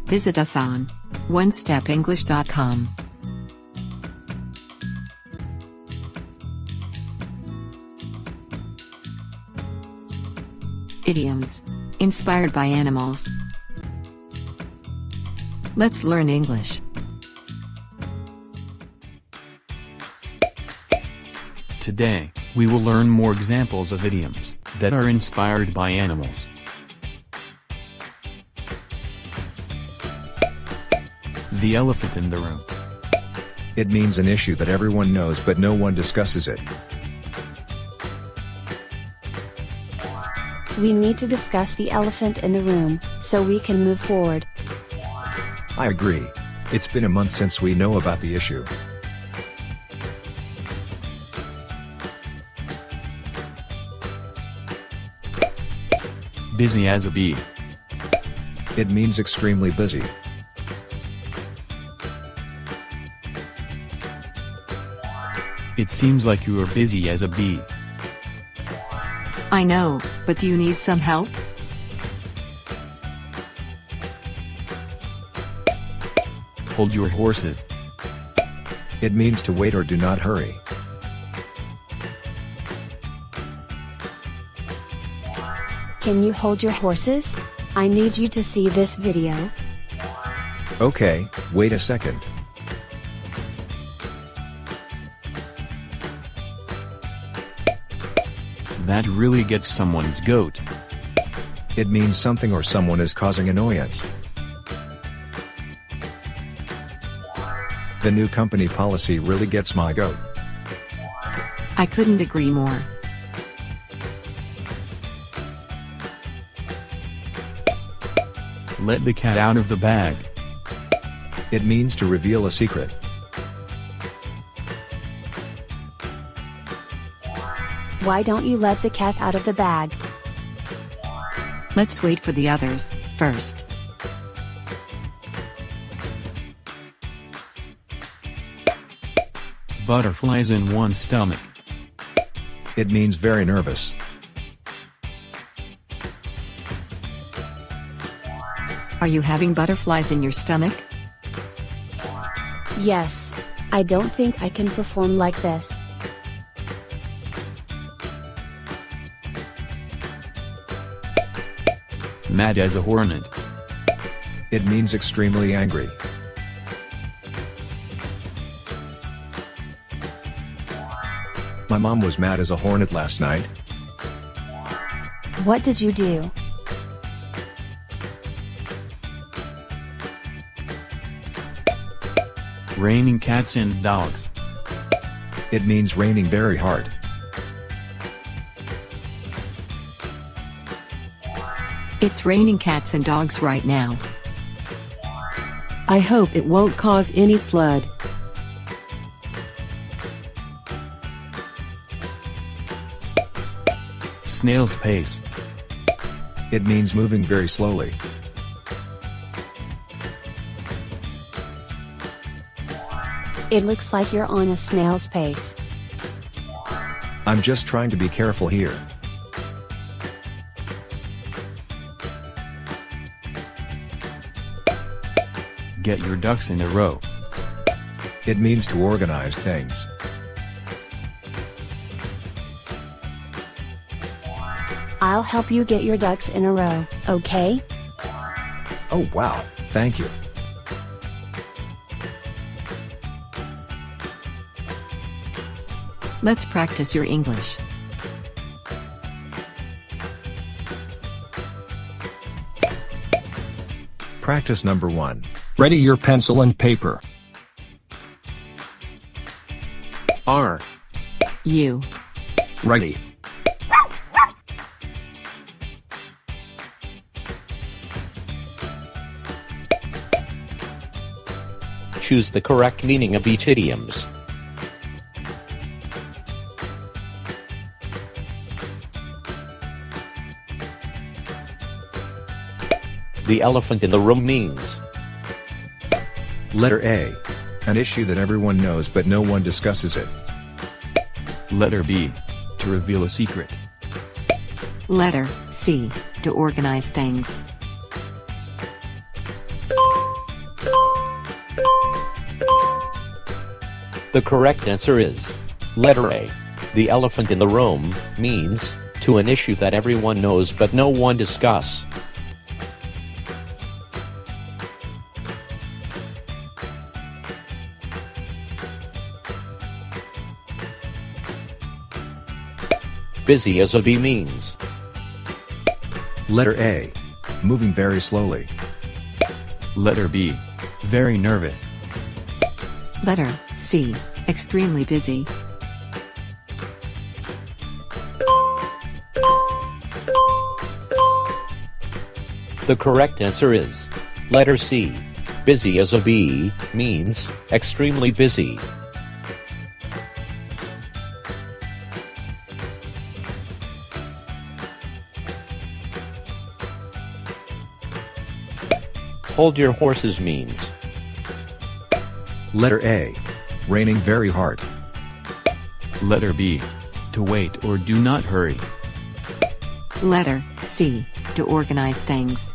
Visit us on onestepenglish.com. Idioms. Inspired by animals. Let's learn English. Today, we will learn more examples of idioms that are inspired by animals. The elephant in the room. It means an issue that everyone knows but no one discusses it. We need to discuss the elephant in the room, so we can move forward. I agree. It's been a month since we know about the issue. Busy as a bee. It means extremely busy. It seems like you are busy as a bee. I know, but do you need some help? Hold your horses. It means to wait or do not hurry. Can you hold your horses? I need you to see this video. Okay, wait a second. That really gets someone's goat. It means something or someone is causing annoyance. The new company policy really gets my goat. I couldn't agree more. Let the cat out of the bag. It means to reveal a secret. Why don't you let the cat out of the bag? Let's wait for the others first. Butterflies in one's stomach. It means very nervous. Are you having butterflies in your stomach? Yes. I don't think I can perform like this. Mad as a hornet. It means extremely angry. My mom was mad as a hornet last night. What did you do? Raining cats and dogs. It means raining very hard. It's raining cats and dogs right now. I hope it won't cause any flood. Snail's pace. It means moving very slowly. It looks like you're on a snail's pace. I'm just trying to be careful here. Get your ducks in a row. It means to organize things. I'll help you get your ducks in a row, okay? Oh wow, thank you. Let's practice your English. Practice number 1. Ready your pencil and paper. R. You. Ready. Choose the correct meaning of each idioms. The elephant in the room means. Letter A. An issue that everyone knows but no one discusses it. Letter B. To reveal a secret. Letter C. To organize things. The correct answer is letter A. The elephant in the room means to an issue that everyone knows but no one discuss. Busy as a bee means. Letter A. Moving very slowly. Letter B. Very nervous. Letter C. Extremely busy. The correct answer is letter C. Busy as a bee means extremely busy. Hold your horses means. Letter A. Raining very hard. Letter B. To wait or do not hurry. Letter C. To organize things.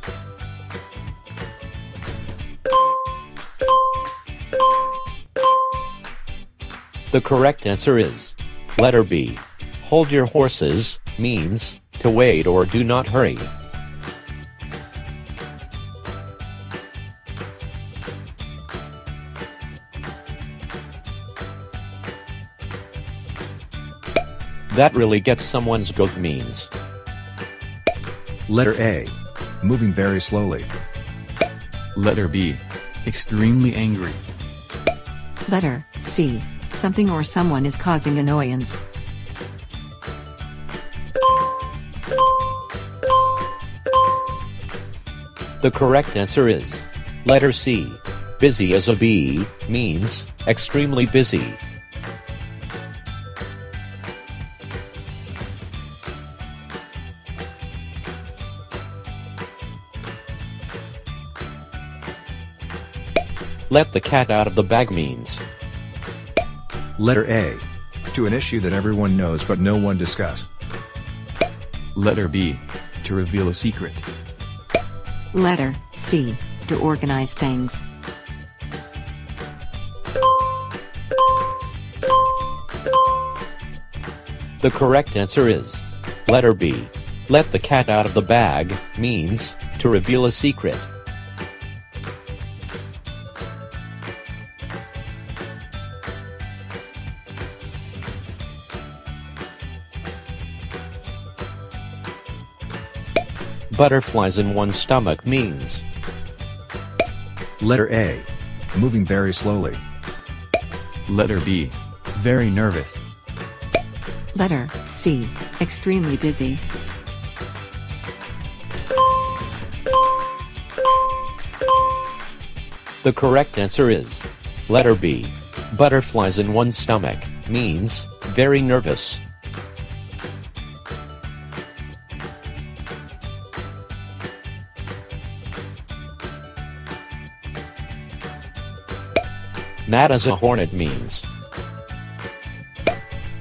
The correct answer is letter B. Hold your horses means to wait or do not hurry. That really gets someone's goat means. Letter A. Moving very slowly. Letter B. Extremely angry. Letter C. Something or someone is causing annoyance. The correct answer is letter C. Busy as a bee means extremely busy. Let the cat out of the bag means. Letter A. To an issue that everyone knows but no one discuss. Letter B. To reveal a secret. Letter C. To organize things. The correct answer is letter B. Let the cat out of the bag means to reveal a secret. Butterflies in one's stomach means. Letter A. Moving very slowly. Letter B. Very nervous. Letter C. Extremely busy. The correct answer is letter B. Butterflies in one's stomach means very nervous. Mad as a hornet means.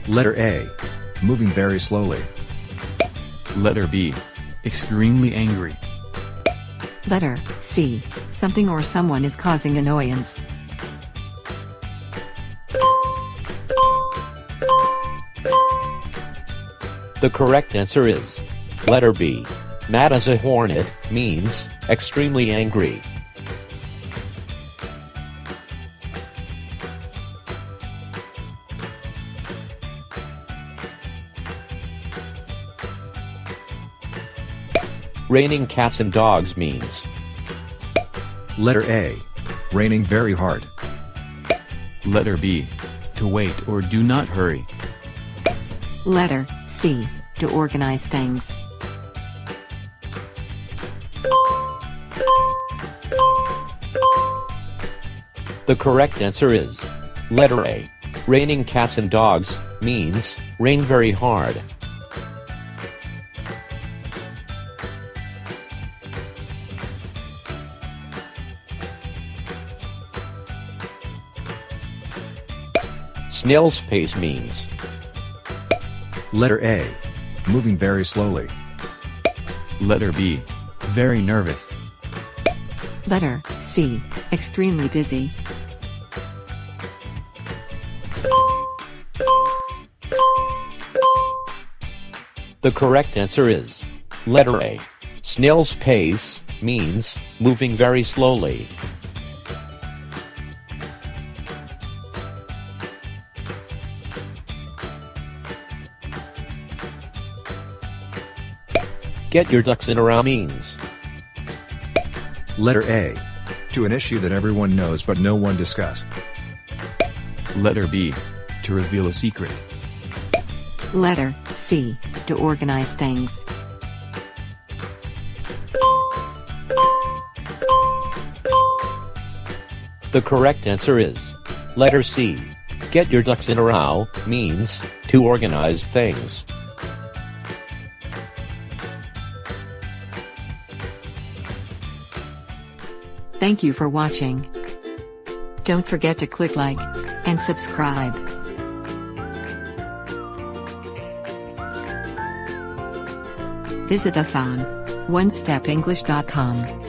Letter A. Moving very slowly. Letter B. Extremely angry. Letter C. Something or someone is causing annoyance. The correct answer is letter B. Mad as a hornet means extremely angry. Raining cats and dogs means. Letter A. Raining very hard. Letter B. To wait or do not hurry. Letter C. To organize things. The correct answer is letter A. Raining cats and dogs means rain very hard. Snail's pace means. Letter A. Moving very slowly. Letter B. Very nervous. Letter C. Extremely busy. The correct answer is letter A. Snail's pace means moving very slowly. Get your ducks in a row means Letter A. To an issue that everyone knows but no one discuss. Letter B. To reveal a secret. Letter C. To organize things. the correct answer is letter C. Get your ducks in a row means to organize things. Thank you for watching. Don't forget to click like and subscribe. Visit us on onestepenglish.com.